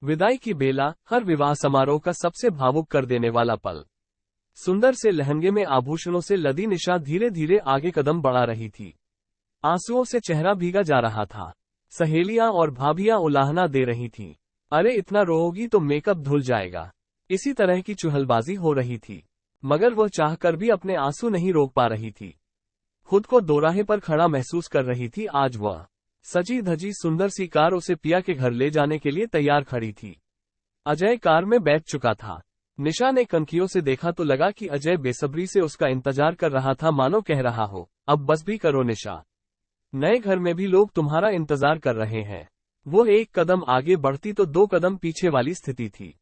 विदाई की बेला, हर विवाह समारोह का सबसे भावुक कर देने वाला पल। सुंदर से लहंगे में आभूषणों से लदी निशा धीरे धीरे आगे कदम बढ़ा रही थी। आंसुओं से चेहरा भीगा जा रहा था। सहेलियां और भाभियां उलाहना दे रही थीं। अरे इतना रोओगी तो मेकअप धुल जाएगा। इसी तरह की चुहलबाजी हो रही थी, मगर वह चाहकर भी अपने आंसू नहीं रोक पा रही थी। खुद को दोराहे पर खड़ा महसूस कर रही थी। आज वह सजी धजी सुंदर सी कार उसे पिया के घर ले जाने के लिए तैयार खड़ी थी। अजय कार में बैठ चुका था। निशा ने कनखियों से देखा तो लगा कि अजय बेसब्री से उसका इंतजार कर रहा था, मानो कह रहा हो, अब बस भी करो निशा, नए घर में भी लोग तुम्हारा इंतजार कर रहे हैं। वो एक कदम आगे बढ़ती तो 2 कदम पीछे वाली स्थिति थी।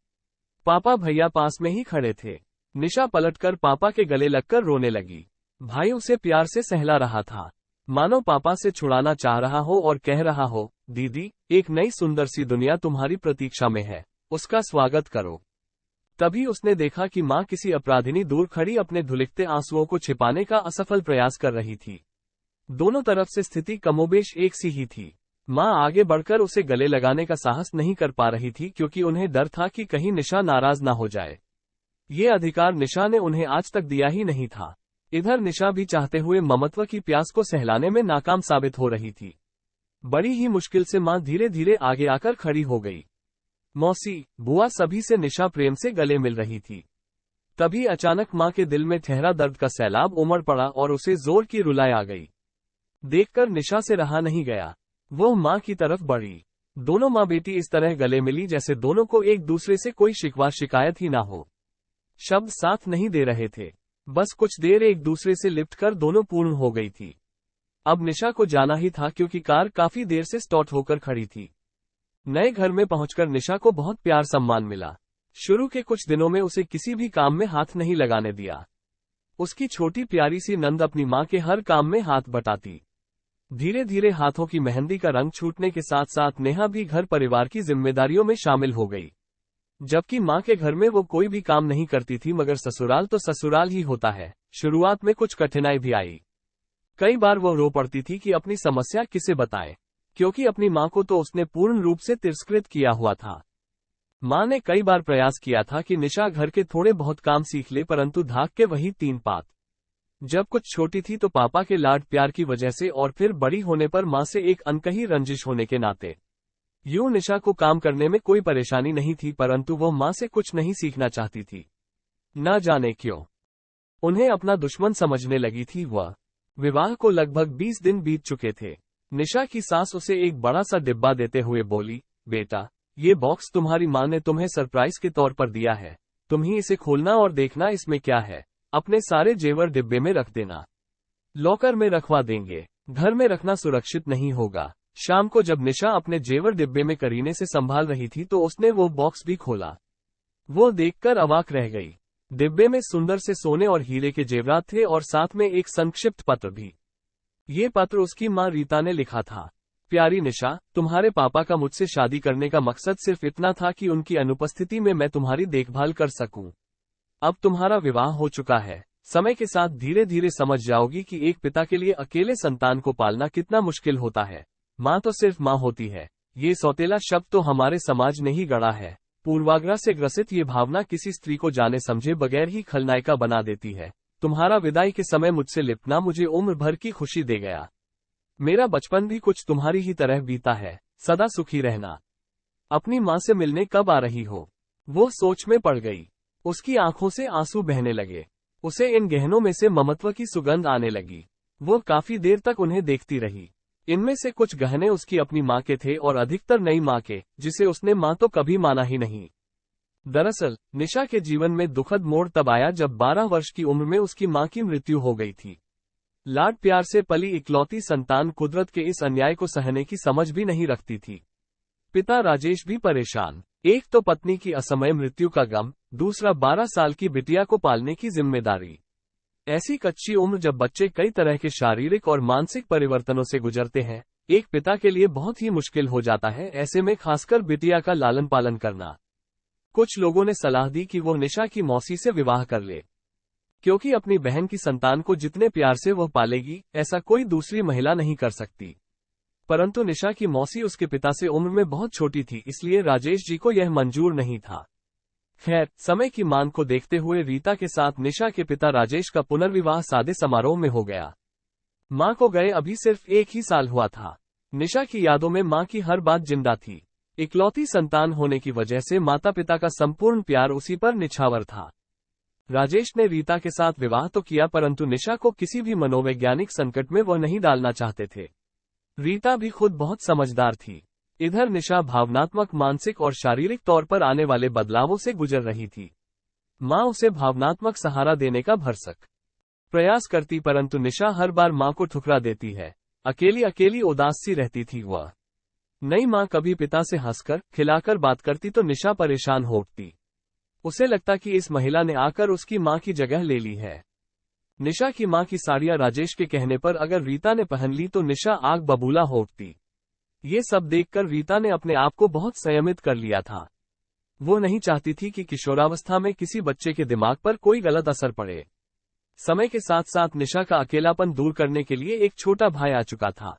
पापा भैया पास में ही खड़े थे। निशा पलटकर पापा के गले लगकर रोने लगी। भाई उसे प्यार से सहला रहा था, मानो पापा से छुड़ाना चाह रहा हो और कह रहा हो, दीदी, एक नई सुंदर सी दुनिया तुम्हारी प्रतीक्षा में है, उसका स्वागत करो। तभी उसने देखा कि माँ किसी अपराधिनी दूर खड़ी अपने धुलकते आंसुओं को छिपाने का असफल प्रयास कर रही थी। दोनों तरफ से स्थिति कमोबेश एक सी ही थी। माँ आगे बढ़कर उसे गले लगाने का साहस नहीं कर पा रही थी, क्योंकि उन्हें डर था कि कहीं निशा नाराज ना हो जाए। ये अधिकार निशा ने उन्हें आज तक दिया ही नहीं था। इधर निशा भी चाहते हुए ममत्व की प्यास को सहलाने में नाकाम साबित हो रही थी। बड़ी ही मुश्किल से माँ धीरे धीरे आगे आकर खड़ी हो गई। मौसी, बुआ, सभी से निशा प्रेम से गले मिल रही थी। तभी अचानक माँ के दिल में ठहरा दर्द का सैलाब उमड़ पड़ा और उसे जोर की रुलाई आ गई। देखकर निशा से रहा नहीं गया। वो माँ की तरफ बढ़ी। दोनों माँ बेटी इस तरह गले मिली जैसे दोनों को एक दूसरे से कोई शिकवा शिकायत ही ना हो। शब्द साथ नहीं दे रहे थे। बस कुछ देर एक दूसरे से लिपटकर दोनों पूर्ण हो गई थी। अब निशा को जाना ही था, क्योंकि कार काफी देर से स्टॉप होकर खड़ी थी। नए घर में पहुंचकर निशा को बहुत प्यार सम्मान मिला। शुरू के कुछ दिनों में उसे किसी भी काम में हाथ नहीं लगाने दिया। उसकी छोटी प्यारी सी नंद अपनी माँ के हर काम में हाथ बटाती। धीरे धीरे हाथों की मेहंदी का रंग छूटने के साथ साथ नेहा भी घर परिवार की जिम्मेदारियों में शामिल हो गई। जबकि माँ के घर में वो कोई भी काम नहीं करती थी, मगर ससुराल तो ससुराल ही होता है। शुरुआत में कुछ कठिनाई भी आई। कई बार वो रो पड़ती थी कि अपनी समस्या किसे बताए, क्योंकि अपनी माँ को तो उसने पूर्ण रूप से तिरस्कृत किया हुआ था। माँ ने कई बार प्रयास किया था कि निशा घर के थोड़े बहुत काम सीख ले, परंतु धाक के वही 3 पात। जब कुछ छोटी थी तो पापा के लाड प्यार की वजह से, और फिर बड़ी होने पर माँ से एक अनकही रंजिश होने के नाते। यूं निशा को काम करने में कोई परेशानी नहीं थी, परंतु वो माँ से कुछ नहीं सीखना चाहती थी। न जाने क्यों उन्हें अपना दुश्मन समझने लगी थी। वह विवाह को लगभग 20 दिन बीत चुके थे। निशा की सास उसे एक बड़ा सा डिब्बा देते हुए बोली, बेटा, ये बॉक्स तुम्हारी माँ ने तुम्हें सरप्राइज के तौर पर दिया है। तुम ही इसे खोलना और देखना इसमें क्या है। अपने सारे जेवर डिब्बे में रख देना। लॉकर में रखवा देंगे। घर में रखना सुरक्षित नहीं होगा। शाम को जब निशा अपने जेवर डिब्बे में करीने से संभाल रही थी तो उसने वो बॉक्स भी खोला। वो देखकर अवाक रह गई। डिब्बे में सुंदर से सोने और हीरे के जेवरात थे और साथ में एक संक्षिप्त पत्र भी। ये पत्र उसकी माँ रीता ने लिखा था। प्यारी निशा, तुम्हारे पापा का मुझसे शादी करने का मकसद सिर्फ इतना था कि उनकी अनुपस्थिति में मैं तुम्हारी देखभाल कर सकूं। अब तुम्हारा विवाह हो चुका है। समय के साथ धीरे धीरे समझ जाओगी कि एक पिता के लिए अकेले संतान को पालना कितना मुश्किल होता है। माँ तो सिर्फ माँ होती है। ये सौतेला शब्द तो हमारे समाज ने ही गढ़ा है। पूर्वाग्रह से ग्रसित ये भावना किसी स्त्री को जाने समझे बगैर ही खलनायिका बना देती है। तुम्हारा विदाई के समय मुझसे लिपटना मुझे उम्र भर की खुशी दे गया। मेरा बचपन भी कुछ तुम्हारी ही तरह बीता है। सदा सुखी रहना। अपनी माँ से मिलने कब आ रही हो? वो सोच में पड़ गई। उसकी आंखों से आंसू बहने लगे। उसे इन गहनों में से ममत्व की सुगंध आने लगी। वो काफी देर तक उन्हें देखती रही। इनमें से कुछ गहने उसकी अपनी माँ के थे और अधिकतर नई माँ के, जिसे उसने माँ तो कभी माना ही नहीं। दरअसल निशा के जीवन में दुखद मोड़ तब आया जब 12 वर्ष की उम्र में उसकी माँ की मृत्यु हो गई थी। लाड प्यार से पली इकलौती संतान कुदरत के इस अन्याय को सहने की समझ भी नहीं रखती थी। पिता राजेश भी परेशान। एक तो पत्नी की असमय मृत्यु का गम, दूसरा 12 साल की बिटिया को पालने की जिम्मेदारी। ऐसी कच्ची उम्र जब बच्चे कई तरह के शारीरिक और मानसिक परिवर्तनों से गुजरते हैं, एक पिता के लिए बहुत ही मुश्किल हो जाता है। ऐसे में खासकर बिटिया का लालन पालन करना। कुछ लोगों ने सलाह दी कि वो निशा की मौसी से विवाह कर ले, क्योंकि अपनी बहन की संतान को जितने प्यार से वह पालेगी, ऐसा कोई दूसरी महिला नहीं कर सकती। परंतु निशा की मौसी उसके पिता से उम्र में बहुत छोटी थी, इसलिए राजेश जी को यह मंजूर नहीं था। खैर, समय की मांग को देखते हुए रीता के साथ निशा के पिता राजेश का पुनर्विवाह सादे समारोह में हो गया। मां को गए अभी सिर्फ 1 ही साल हुआ था। निशा की यादों में मां की हर बात जिंदा थी। इकलौती संतान होने की वजह से माता पिता का संपूर्ण प्यार उसी पर निछावर था। राजेश ने रीता के साथ विवाह तो किया, परंतु निशा को किसी भी मनोवैज्ञानिक संकट में वह नहीं डालना चाहते थे। रीता भी खुद बहुत समझदार थी। इधर निशा भावनात्मक, मानसिक और शारीरिक तौर पर आने वाले बदलावों से गुजर रही थी। मां उसे भावनात्मक सहारा देने का भरसक प्रयास करती, परंतु निशा हर बार मां को ठुकरा देती है। अकेली अकेली उदास सी रहती थी वह। नई मां कभी पिता से हंसकर खिलाकर बात करती तो निशा परेशान हो उठती। उसे लगता कि इस महिला ने आकर उसकी मां की जगह ले ली है। निशा की मां की साड़ियां राजेश के कहने पर अगर रीता ने पहन ली तो निशा आग बबूला हो उठती। ये सब देखकर रीता ने अपने आप को बहुत संयमित कर लिया था। वो नहीं चाहती थी कि किशोरावस्था में किसी बच्चे के दिमाग पर कोई गलत असर पड़े। समय के साथ साथ निशा का अकेलापन दूर करने के लिए एक छोटा भाई आ चुका था।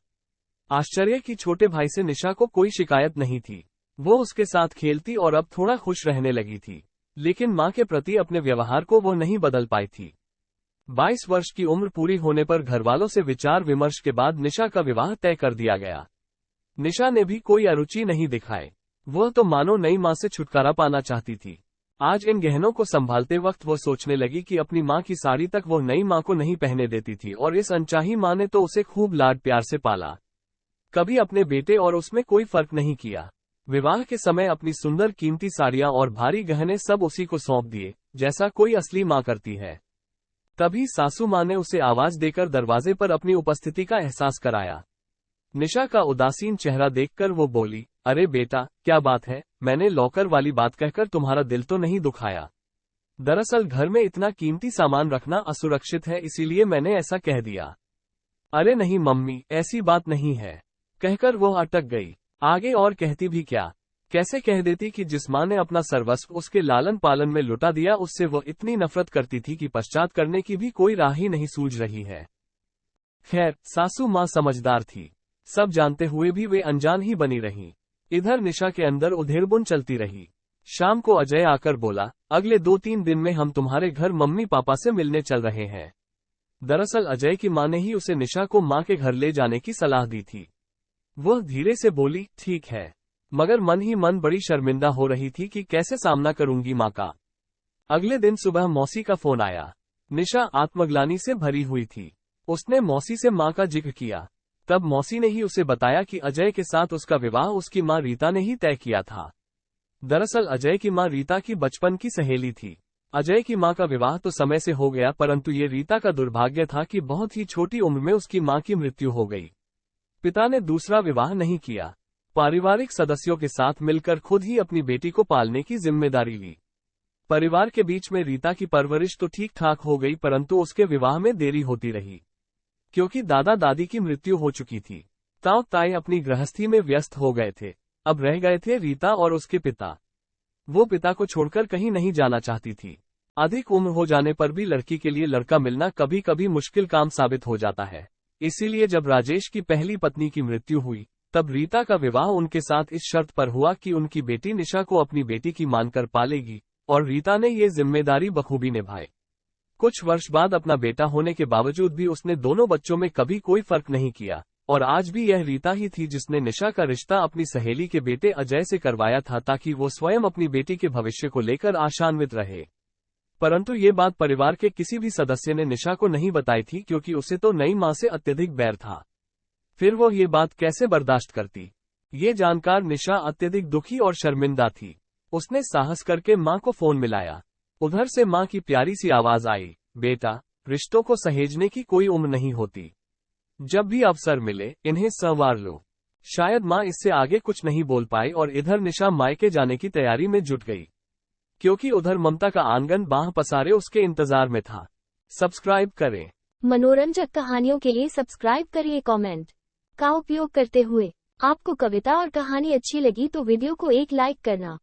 आश्चर्य कि छोटे भाई से निशा को कोई शिकायत नहीं थी। वो उसके साथ खेलती और अब थोड़ा खुश रहने लगी थी, लेकिन मां के प्रति अपने व्यवहार को वो नहीं बदल पाई थी। 22 वर्ष की उम्र पूरी होने पर घरवालों से विचार विमर्श के बाद निशा का विवाह तय कर दिया गया। निशा ने भी कोई अरुचि नहीं दिखाई। वह तो मानो नई मां से छुटकारा पाना चाहती थी। आज इन गहनों को संभालते वक्त वो सोचने लगी कि अपनी मां की साड़ी तक वो नई मां को नहीं पहने देती थी, और इस अनचाही मां ने तो उसे खूब लाड प्यार से पाला। कभी अपने बेटे और उसमें कोई फर्क नहीं किया। विवाह के समय अपनी सुंदर कीमती साड़ियां और भारी गहने सब उसी को सौंप दिए, जैसा कोई असली मां करती है। तभी सासू मां ने उसे आवाज देकर दरवाजे पर अपनी उपस्थिति का एहसास कराया। निशा का उदासीन चेहरा देखकर वो बोली, अरे बेटा, क्या बात है? मैंने लॉकर वाली बात कहकर तुम्हारा दिल तो नहीं दुखाया। दरअसल घर में इतना कीमती सामान रखना असुरक्षित है, इसीलिए मैंने ऐसा कह दिया। अरे नहीं मम्मी, ऐसी बात नहीं है, कहकर वो अटक गई। आगे और कहती भी क्या? कैसे कह देती कि जिस मां ने अपना सर्वस्व उसके लालन पालन में लुटा दिया, उससे वो इतनी नफरत करती थी कि पश्चात करने की भी कोई राह ही नहीं सूझ रही है। खैर, सासू मां समझदार थी। सब जानते हुए भी वे अनजान ही बनी रहीं। इधर निशा के अंदर उधेड़बुन चलती रही। शाम को अजय आकर बोला, अगले 2-3 दिन में हम तुम्हारे घर मम्मी पापा से मिलने चल रहे हैं। दरअसल अजय की मां ने ही उसे निशा को मां के घर ले जाने की सलाह दी थी। वह धीरे से बोली, ठीक है, मगर मन ही मन बड़ी शर्मिंदा हो रही थी कि कैसे सामना करूंगी मां का। अगले दिन सुबह मौसी का फोन आया। निशा आत्मग्लानि से भरी हुई थी। उसने मौसी से मां का जिक्र किया। तब मौसी ने ही उसे बताया कि अजय के साथ उसका विवाह उसकी मां रीता ने ही तय किया था। दरअसल अजय की मां रीता की बचपन की सहेली थी। अजय की मां का विवाह तो समय से हो गया, परंतु ये रीता का दुर्भाग्य था कि बहुत ही छोटी उम्र में उसकी मां की मृत्यु हो गई। पिता ने दूसरा विवाह नहीं किया। पारिवारिक सदस्यों के साथ मिलकर खुद ही अपनी बेटी को पालने की जिम्मेदारी ली। परिवार के बीच में रीता की परवरिश तो ठीक ठाक हो गई, परंतु उसके विवाह में देरी होती रही, क्योंकि दादा दादी की मृत्यु हो चुकी थी। ताऊ ताई अपनी गृहस्थी में व्यस्त हो गए थे। अब रह गए थे रीता और उसके पिता। वो पिता को छोड़कर कहीं नहीं जाना चाहती थी। अधिक उम्र हो जाने पर भी लड़की के लिए लड़का मिलना कभी कभी मुश्किल काम साबित हो जाता है। इसीलिए जब राजेश की पहली पत्नी की मृत्यु हुई, तब रीता का विवाह उनके साथ इस शर्त पर हुआ कि उनकी बेटी निशा को अपनी बेटी की मानकर पालेगी, और रीता ने ये जिम्मेदारी बखूबी निभाई। कुछ वर्ष बाद अपना बेटा होने के बावजूद भी उसने दोनों बच्चों में कभी कोई फर्क नहीं किया, और आज भी यह रीता ही थी जिसने निशा का रिश्ता अपनी सहेली के बेटे अजय से करवाया था, ताकि वो स्वयं अपनी बेटी के भविष्य को लेकर आशान्वित रहे। परंतु ये बात परिवार के किसी भी सदस्य ने निशा को नहीं बताई थी, क्योंकि उसे तो नई मां से अत्यधिक बैर था। फिर वो ये बात कैसे बर्दाश्त करती? ये जानकर निशा अत्यधिक दुखी और शर्मिंदा थी। उसने साहस करके मां को फोन मिलाया। उधर से मां की प्यारी सी आवाज आई, बेटा, रिश्तों को सहेजने की कोई उम्र नहीं होती। जब भी अवसर मिले इन्हें संवार लो। शायद मां इससे आगे कुछ नहीं बोल पाई, और इधर निशा मायके जाने की तैयारी में जुट गई, क्योंकि उधर ममता का आंगन बाह पसारे उसके इंतजार में था। सब्सक्राइब करें। मनोरंजक कहानियों के लिए सब्सक्राइब करिए। कमेंट का उपयोग करते हुए आपको कविता और कहानी अच्छी लगी तो वीडियो को एक लाइक करना।